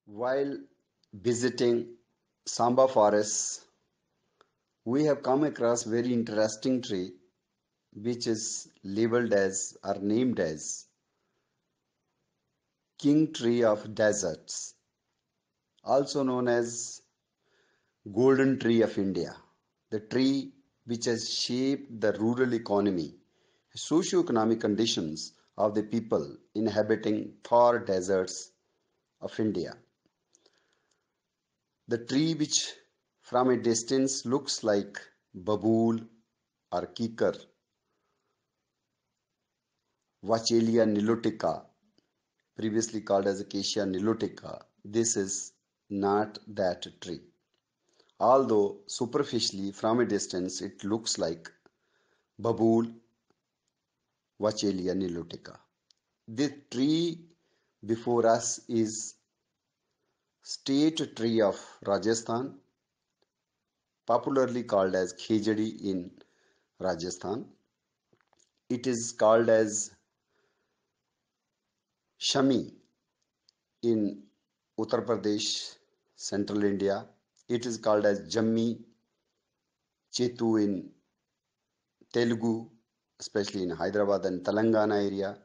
While visiting Samba forests, we have come across very interesting tree which is labeled as or named as King Tree of Deserts, also known as Golden Tree of India. The tree which has shaped the rural economy, socio-economic conditions of the people inhabiting far deserts of India. The tree which from a distance looks like babool or kikar, Vachelia nilotica, previously called as Acacia nilotica. This is not that tree. Although superficially from a distance it looks like babool, Vachelia nilotica. The tree before us is state tree of Rajasthan, popularly called as Khejadi in Rajasthan. It is called as Shami in Uttar Pradesh, central India. It is called as Jammi Chetu in Telugu, especially in Hyderabad and Telangana area.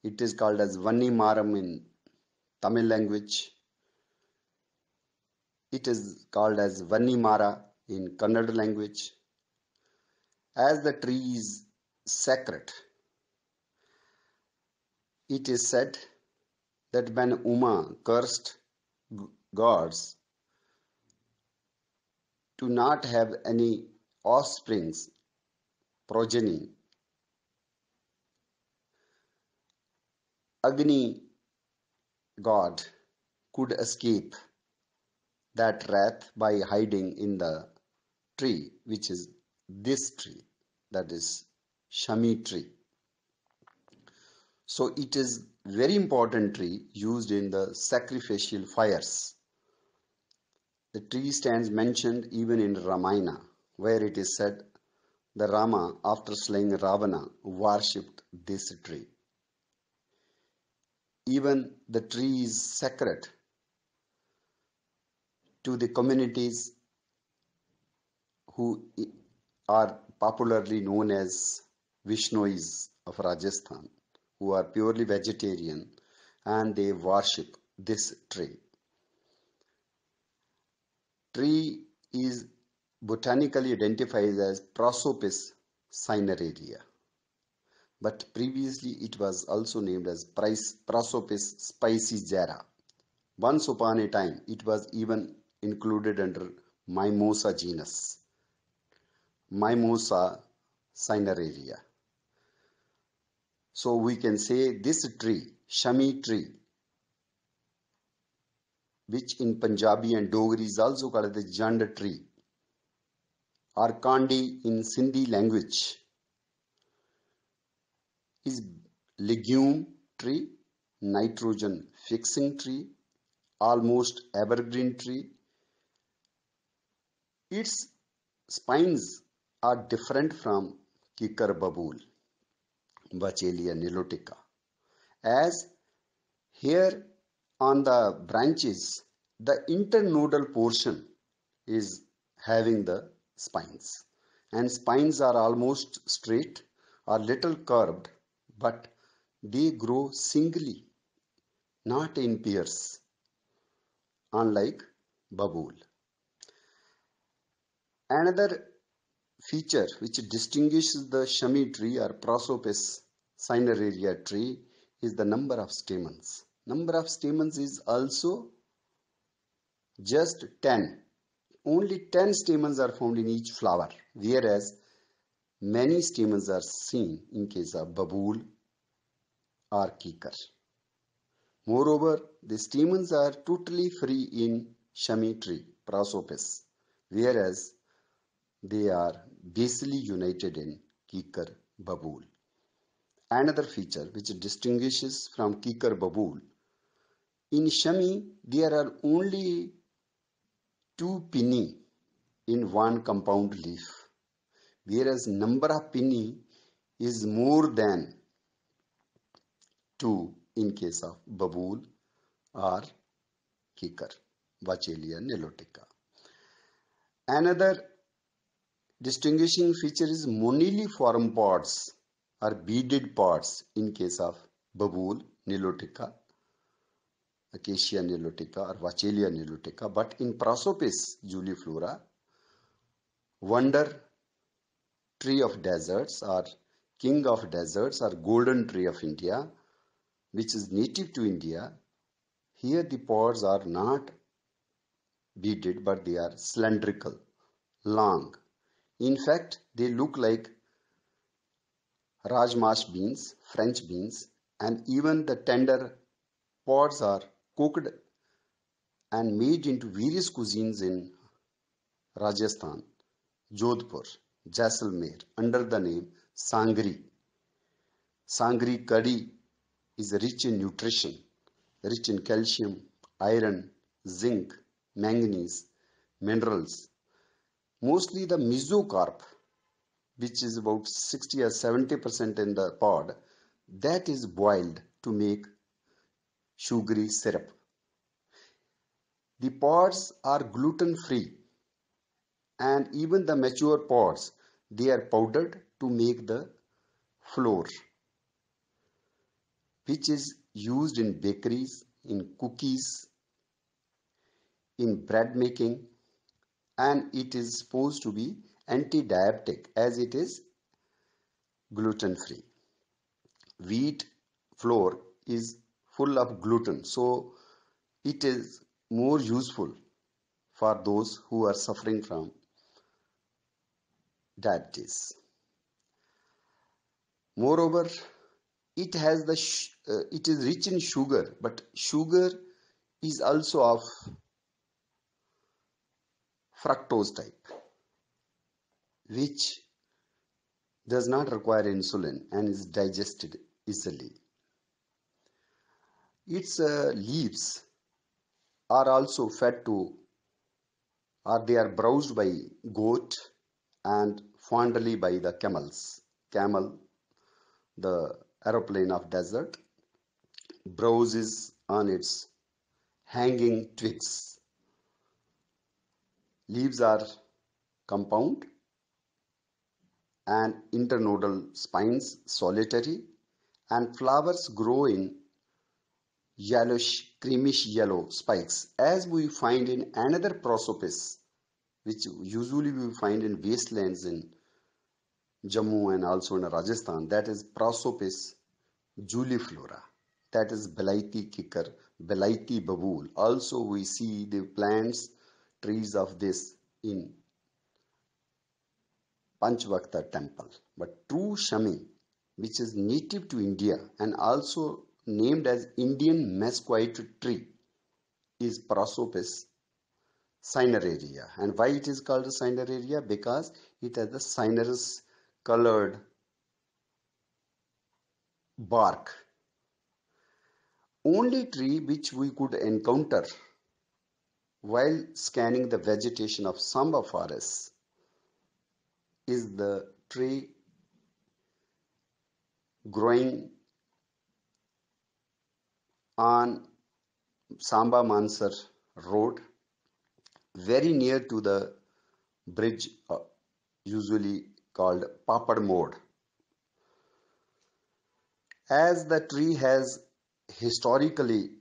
It is called as Vanni Maram in Tamil language. It is called as Vanni Mara in Kannada language. As the tree is sacred, it is said that when Uma cursed gods to not have any offsprings, progeny, Agni god could escape that wrath by hiding in the tree, which is this tree, that is Shami tree. So it is very important tree used in the sacrificial fires. The tree stands mentioned even in Ramayana, where it is said the Rama, after slaying Ravana, worshipped this tree. Even the tree is sacred to the communities who are popularly known as Vishnois of Rajasthan, who are purely vegetarian and they worship this tree. Tree is botanically identified as Prosopis cineraria, but previously it was also named as Prosopis spicifera. Once upon a time, it was even included under Mimosa genus, Mimosa cineraria. So we can say this tree, Shami tree, which in Punjabi and Dogri is also called the Jand tree, or Kandi in Sindhi language, is legume tree, nitrogen fixing tree, almost evergreen tree. Its spines are different from Kikar babool, Vachelia nilotica, as here on the branches the internodal portion is having the spines, and spines are almost straight or little curved, but they grow singly, not in pairs, unlike babool. Another feature which distinguishes the Shami tree or Prosopis cineraria tree is the number of stamens. Number of stamens is also just 10. Only 10 stamens are found in each flower, whereas many stamens are seen in case of babool or kikar. Moreover, the stamens are totally free in Shami tree, Prosopis, whereas they are basally united in kikar babool. Another feature which distinguishes from kikar babool, in Shami there are only two pinnae in one compound leaf, whereas number of pinnae is more than two in case of babool or kicker, Vachelia nilotica. Another distinguishing feature is moniliform pods or beaded pods in case of Babul nilotica, Acacia nilotica or Vachelia nilotica, but in Prosopis juliflora, wonder tree of deserts or king of deserts or golden tree of India, which is native to India, here the pods are not beaded but they are cylindrical, long. In fact, they look like Rajmash beans, French beans, and even the tender pods are cooked and made into various cuisines in Rajasthan, Jodhpur, Jaisalmer under the name Sangri. Sangri curry is rich in nutrition, rich in calcium, iron, zinc, manganese, minerals. Mostly the mesocarp, which is about 60 or 70% in the pod, that is boiled to make sugary syrup. The pods are gluten free, and even the mature pods, they are powdered to make the flour, which is used in bakeries, in cookies, in bread making, and it is supposed to be anti-diabetic as it is gluten free. Wheat flour is full of gluten, so it is more useful for those who are suffering from diabetes. Moreover, it has it is rich in sugar, but sugar is also of fructose type, which does not require insulin and is digested easily. Its leaves are also fed to, or they are browsed by goat and fondly by the camels. Camel, the aeroplane of desert, browses on its hanging twigs. Leaves are compound and internodal spines solitary, and flowers grow in yellowish, creamish yellow spikes, as we find in another prosopis, which usually we find in wastelands in Jammu and also in Rajasthan. That is Prosopis juliflora. That is Belaiti kicker, Belaiti babul. Also we see the plants, trees of this in Panchvakta temple. But true shami, which is native to India and also named as Indian mesquite tree, is Prosopis cineraria. And why it is called cineraria? Because it has the cinerous colored bark. Only tree which we could encounter while scanning the vegetation of Samba forests is the tree growing on Samba Mansar road, very near to the bridge usually called Papad Mode. As the tree has historically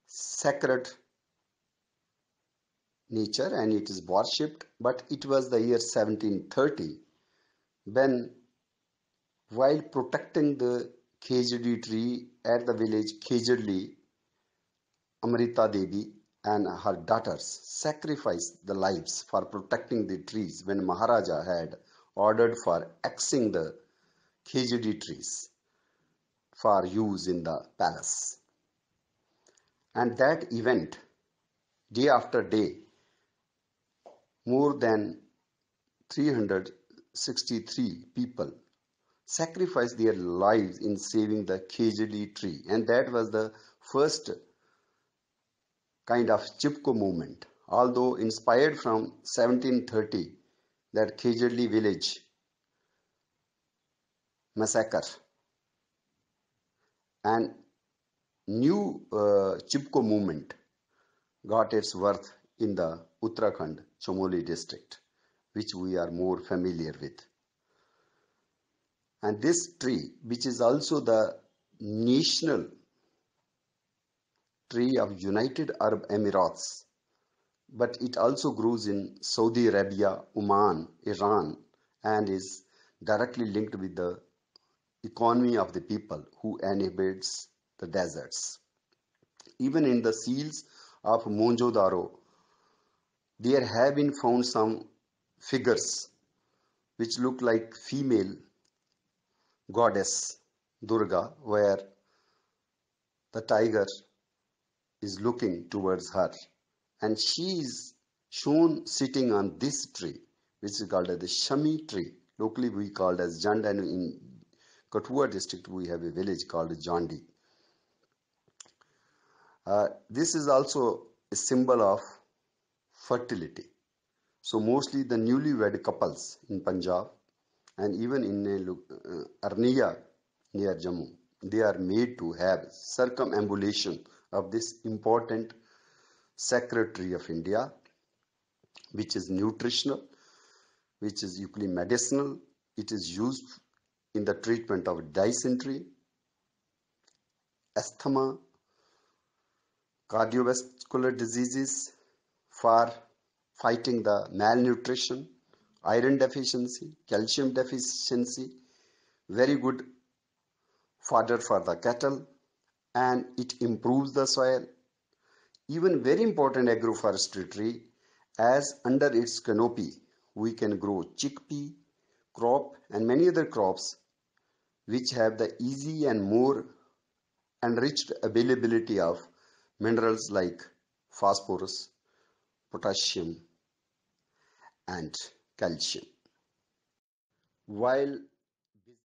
sacred nature and it is worshipped, but it was the year 1730 when, while protecting the Khejdi tree at the village Khejdi, Amrita Devi and her daughters sacrificed the lives for protecting the trees when Maharaja had ordered for axing the Khejdi trees for use in the palace. And that event, day after day, more than 363 people sacrificed their lives in saving the Khejdi tree, and that was the first kind of Chipko movement. Although inspired from 1730, that Khejdi village massacre, and new Chipko movement got its birth in the Uttarakhand Chamoli district, which we are more familiar with. And this tree, which is also the national tree of United Arab Emirates, but it also grows in Saudi Arabia, Oman, Iran, and is directly linked with the economy of the people who inhabits the deserts. Even in the seals of Mohenjo-daro, there have been found some figures which look like female goddess Durga, where the tiger is looking towards her, and she is shown sitting on this tree, which is called as the Shami tree. Locally we called as Jand, and in Kathua district we have a village called Jandi. This is also a symbol of fertility. So mostly the newlywed couples in Punjab and even in Arnia near Jammu, they are made to have circumambulation of this important sacred tree of India, which is nutritional, which is equally medicinal. It is used in the treatment of dysentery, asthma, cardiovascular diseases, for fighting the malnutrition, iron deficiency, calcium deficiency, very good fodder for the cattle, and it improves the soil. Even very important agroforestry tree, as under its canopy we can grow chickpea crop and many other crops which have the easy and more enriched availability of minerals like phosphorus, potassium, and calcium. While